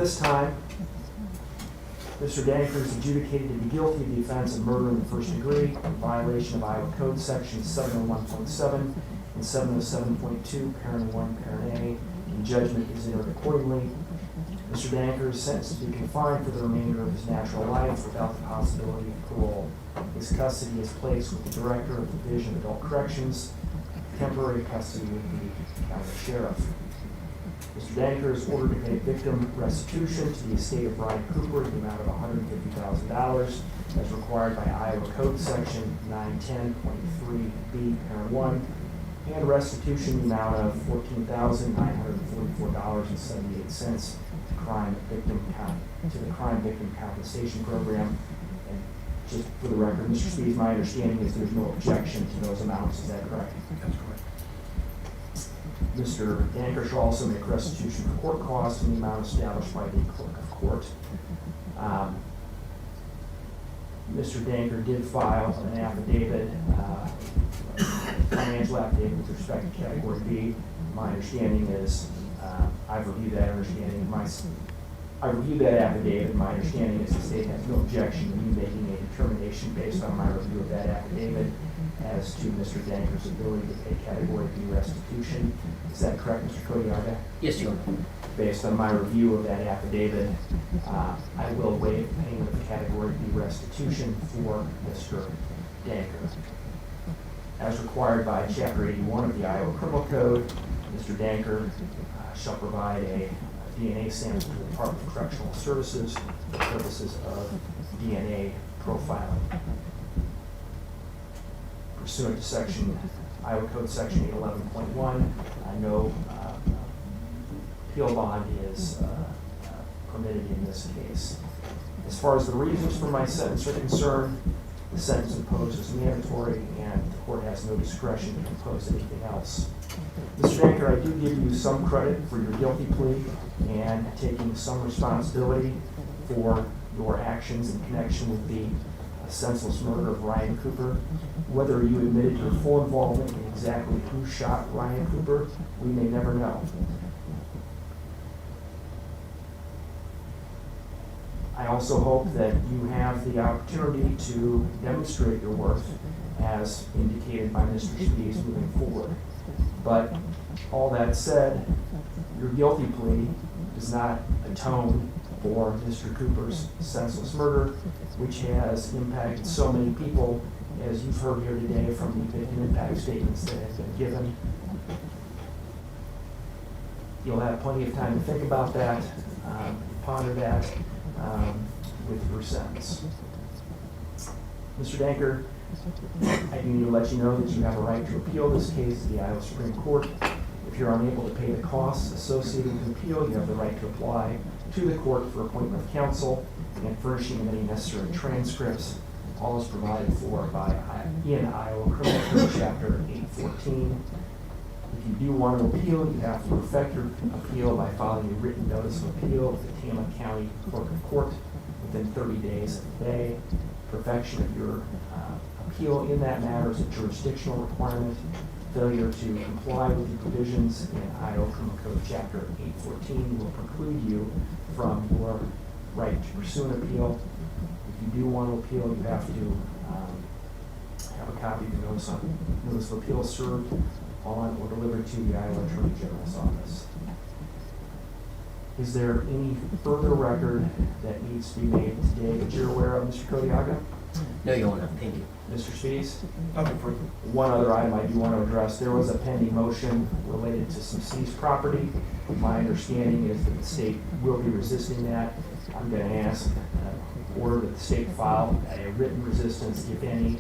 this time, Mr. Danker is adjudicated to be guilty of the offense of murder in the first degree in violation of Iowa Code Sections 701.7 and 707.2, Parent 1, Parent A, and judgment is entered accordingly. Mr. Danker is sentenced to be confined for the remainder of his natural life without the possibility of parole. His custody is placed with the Director of the Division of Adult Corrections. Temporary custody with the County Sheriff. Mr. Danker is ordered to pay victim restitution to the estate of Ryan Cooper in the amount of $150,000 as required by Iowa Code Section 910.3B, Parent 1, and restitution in the amount of $14,944.78 to the Crime Victim Compensation Program. And just for the record, Mr. Speed, my understanding is there's no objection to those amounts. Is that correct? That's correct. Mr. Danker shall also make restitution for court costs in the amount established by the clerk of court. Mr. Danker did file an affidavit, financial affidavit with respect to Category B. My understanding is, I've reviewed that affidavit. My understanding is the state has no objection to me making a determination based on my review of that affidavit as to Mr. Danker's ability to pay Category B restitution. Is that correct, Mr. Kodiaga? Yes, Your Honor. Based on my review of that affidavit, I will waive payment of Category B restitution for Mr. Danker. As required by Chapter 81 of the Iowa Criminal Code, Mr. Danker shall provide a DNA sample to the Department of Correctional Services for purposes of DNA profiling. Pursuant to Iowa Code Section 811.1, I know appeal bond is permitted in this case. As far as the reasons for my sentence are concerned, the sentence imposed is mandatory and the court has no discretion to impose anything else. Mr. Danker, I do give you some credit for your guilty plea and taking some responsibility for your actions in connection with the senseless murder of Ryan Cooper. Whether you admitted your full involvement in exactly who shot Ryan Cooper, we may never know. I also hope that you have the opportunity to demonstrate your worth as indicated by Mr. Spees moving forward. But all that said, your guilty plea does not atone for Mr. Cooper's senseless murder, which has impacted so many people, as you've heard here today from the victim impact statements that have been given. You'll have plenty of time to think about that, ponder that with your sentence. Mr. Danker, I do need to let you know that you have a right to appeal this case to the Iowa Supreme Court. If you're unable to pay the costs associated with the appeal, you have the right to apply to the court for appointment of counsel and furnishing of any necessary transcripts. All is provided for in Iowa Criminal Code Chapter 814. If you do want to appeal, you have to perfect your appeal by filing a written notice of appeal with the Tama County Clerk of Court within 30 days of the day. Perfection of your appeal in that matter is a jurisdictional requirement. Failure to comply with the provisions in Iowa Criminal Code Chapter 814 will preclude you from your right to pursue an appeal. If you do want to appeal, you have to have a copy of the notice of appeal served on or delivered to the Iowa Attorney General's office. Is there any further record that needs to be made today that you're aware of, Mr. Kodiaga? No, Your Honor. Thank you. Mr. Spees? Nothing further. One other item I do want to address. There was a pending motion related to some seized property. My understanding is that the state will be resisting that. I'm going to ask order that the state file a written resistance, if any,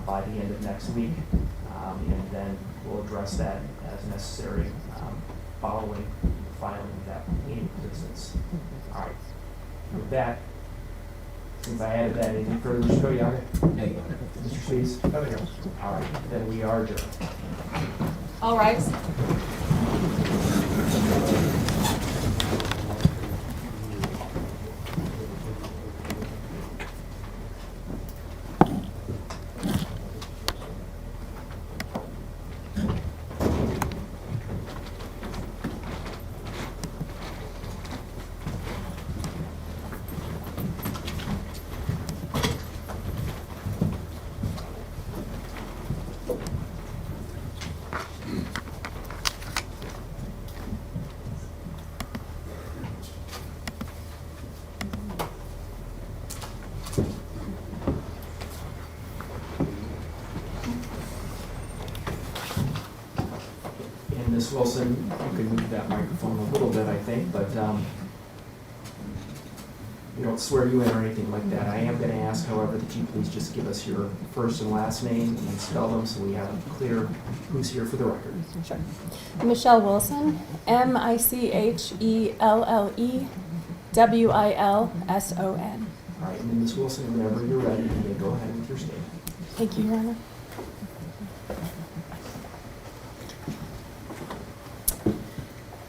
by the end of next week, and then we'll address that as necessary following the filing of that resistance. All right. With that, since I added that, anything further, Mr. Kodiaga? No, Your Honor. Mr. Spees? Nothing else. All right, then we are adjourned. All rise. Ms. Wilson, you can move that microphone a little bit, I think, but we don't swear you in or anything like that. I am going to ask, however, that you please just give us your first and last name and spell them so we have it clear who's here for the record. Sure. Michelle Wilson, MICHELLEWILSON. All right, and then Ms. Wilson, whenever you're ready, you may go ahead with your statement. Thank you, Your Honor.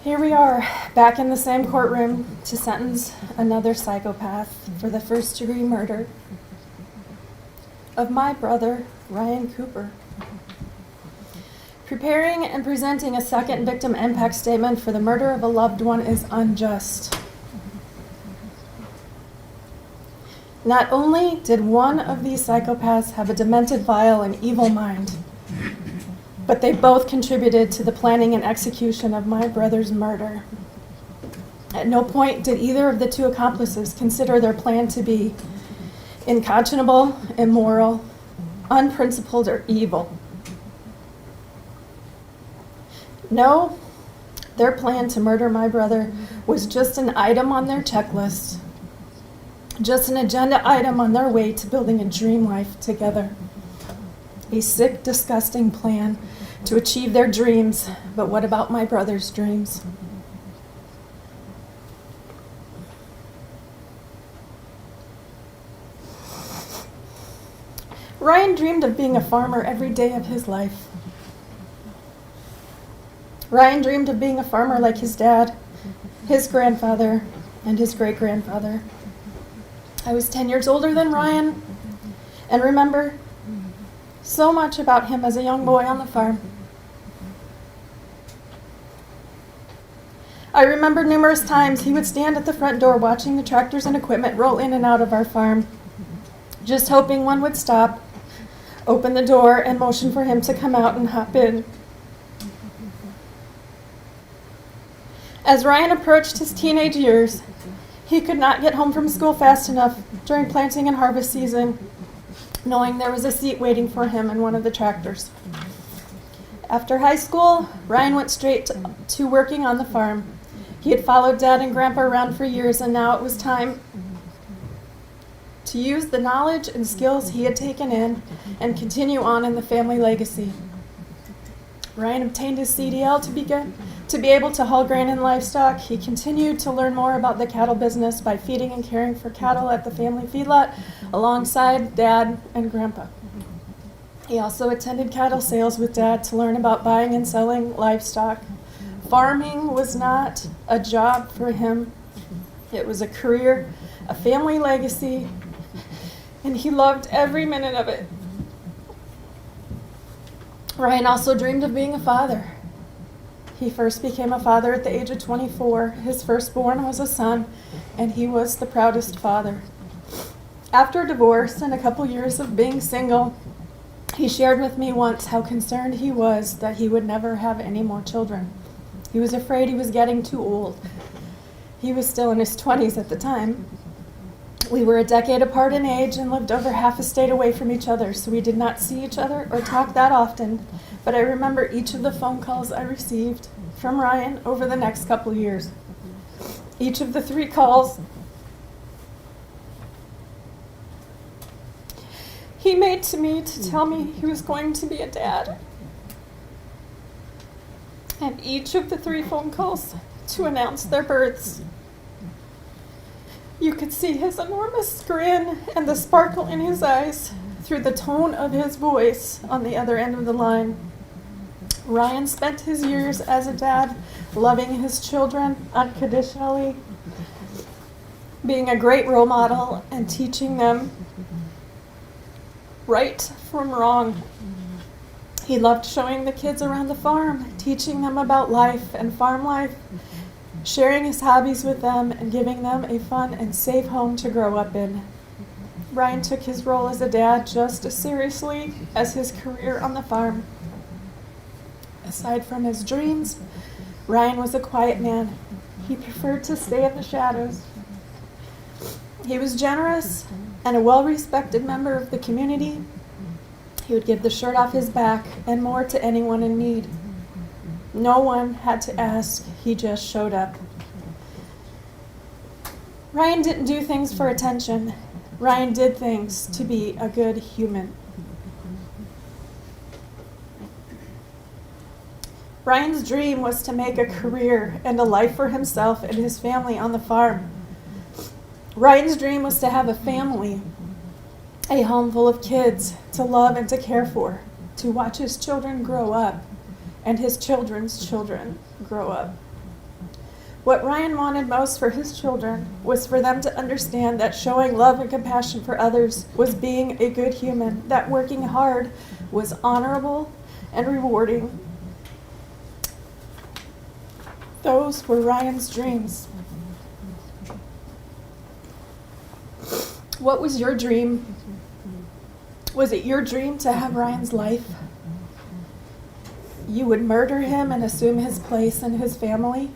Here we are, back in the same courtroom to sentence another psychopath for the first-degree murder of my brother, Ryan Cooper. Preparing and presenting a second victim impact statement for the murder of a loved one is unjust. Not only did one of these psychopaths have a demented, vile, and evil mind, but they both contributed to the planning and execution of my brother's murder. At no point did either of the two accomplices consider their plan to be unconscionable, immoral, unprincipled, or evil. No, their plan to murder my brother was just an item on their checklist, just an agenda item on their way to building a dream life together. A sick, disgusting plan to achieve their dreams, but what about my brother's dreams? Ryan dreamed of being a farmer every day of his life. Ryan dreamed of being a farmer like his dad, his grandfather, and his great-grandfather. I was 10 years older than Ryan and remember so much about him as a young boy on the farm. I remember numerous times he would stand at the front door watching the tractors and equipment roll in and out of our farm, just hoping one would stop, open the door, and motion for him to come out and hop in. As Ryan approached his teenage years, he could not get home from school fast enough during planting and harvest season, knowing there was a seat waiting for him in one of the tractors. After high school, Ryan went straight to working on the farm. He had followed Dad and Grandpa around for years, and now it was time to use the knowledge and skills he had taken in and continue on in the family legacy. Ryan obtained his CDL to be able to haul grain and livestock. He continued to learn more about the cattle business by feeding and caring for cattle at the family feedlot alongside Dad and Grandpa. He also attended cattle sales with Dad to learn about buying and selling livestock. Farming was not a job for him. It was a career, a family legacy, and he loved every minute of it. Ryan also dreamed of being a father. He first became a father at the age of 24. His firstborn was a son, and he was the proudest father. After divorce and a couple years of being single, he shared with me once how concerned he was that he would never have any more children. He was afraid he was getting too old. He was still in his 20s at the time. We were a decade apart in age and lived over half a state away from each other, so we did not see each other or talk that often. But I remember each of the phone calls I received from Ryan over the next couple of years. Each of the 3 calls he made to me to tell me he was going to be a dad. And each of the 3 phone calls to announce their births. You could see his enormous grin and the sparkle in his eyes through the tone of his voice on the other end of the line. Ryan spent his years as a dad loving his children unconditionally, being a great role model and teaching them right from wrong. He loved showing the kids around the farm, teaching them about life and farm life, sharing his hobbies with them, and giving them a fun and safe home to grow up in. Ryan took his role as a dad just as seriously as his career on the farm. Aside from his dreams, Ryan was a quiet man. He preferred to stay in the shadows. He was generous and a well-respected member of the community. He would give the shirt off his back and more to anyone in need. No one had to ask, he just showed up. Ryan didn't do things for attention. Ryan did things to be a good human. Ryan's dream was to make a career and a life for himself and his family on the farm. Ryan's dream was to have a family, a home full of kids to love and to care for, to watch his children grow up and his children's children grow up. What Ryan wanted most for his children was for them to understand that showing love and compassion for others was being a good human, that working hard was honorable and rewarding. Those were Ryan's dreams. What was your dream? Was it your dream to have Ryan's life? You would murder him and assume his place in his family?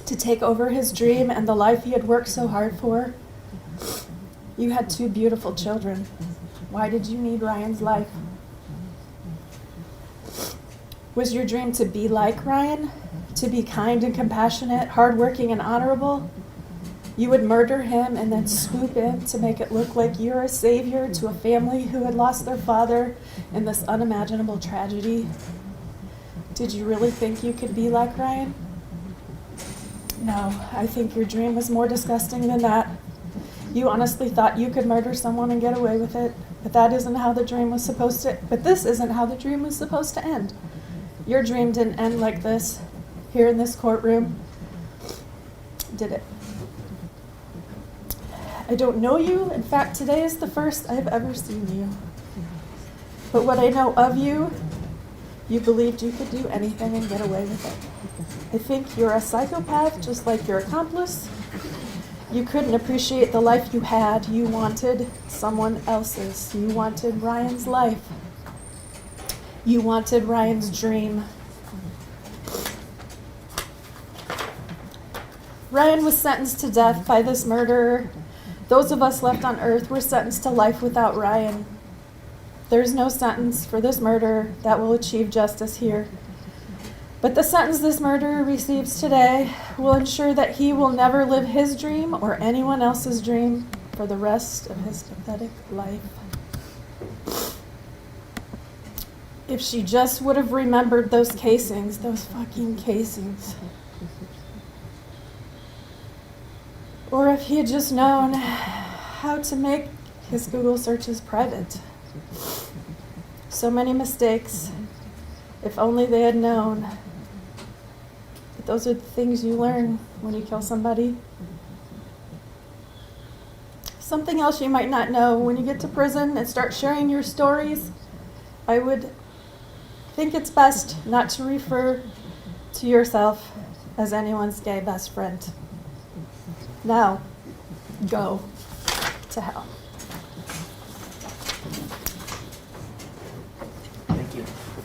To take over his dream and the life he had worked so hard for? You had 2 beautiful children. Why did you need Ryan's life? Was your dream to be like Ryan? To be kind and compassionate, hardworking and honorable? You would murder him and then swoop in to make it look like you're a savior to a family who had lost their father in this unimaginable tragedy. Did you really think you could be like Ryan? No, I think your dream was more disgusting than that. You honestly thought you could murder someone and get away with it, but this isn't how the dream was supposed to end. Your dream didn't end like this, here in this courtroom, did it? I don't know you. In fact, today is the first I've ever seen you. But what I know of you, you believed you could do anything and get away with it. I think you're a psychopath, just like your accomplice. You couldn't appreciate the life you had. You wanted someone else's. You wanted Ryan's life. You wanted Ryan's dream. Ryan was sentenced to death by this murderer. Those of us left on earth were sentenced to life without Ryan. There's no sentence for this murderer that will achieve justice here. But the sentence this murderer receives today will ensure that he will never live his dream or anyone else's dream for the rest of his pathetic life. If she just would have remembered those casings, those fucking casings. Or if he had just known how to make his Google searches private. So many mistakes. If only they had known. But those are the things you learn when you kill somebody. Something else you might not know, when you get to prison and start sharing your stories, I would think it's best not to refer to yourself as anyone's gay best friend. Now, go to hell.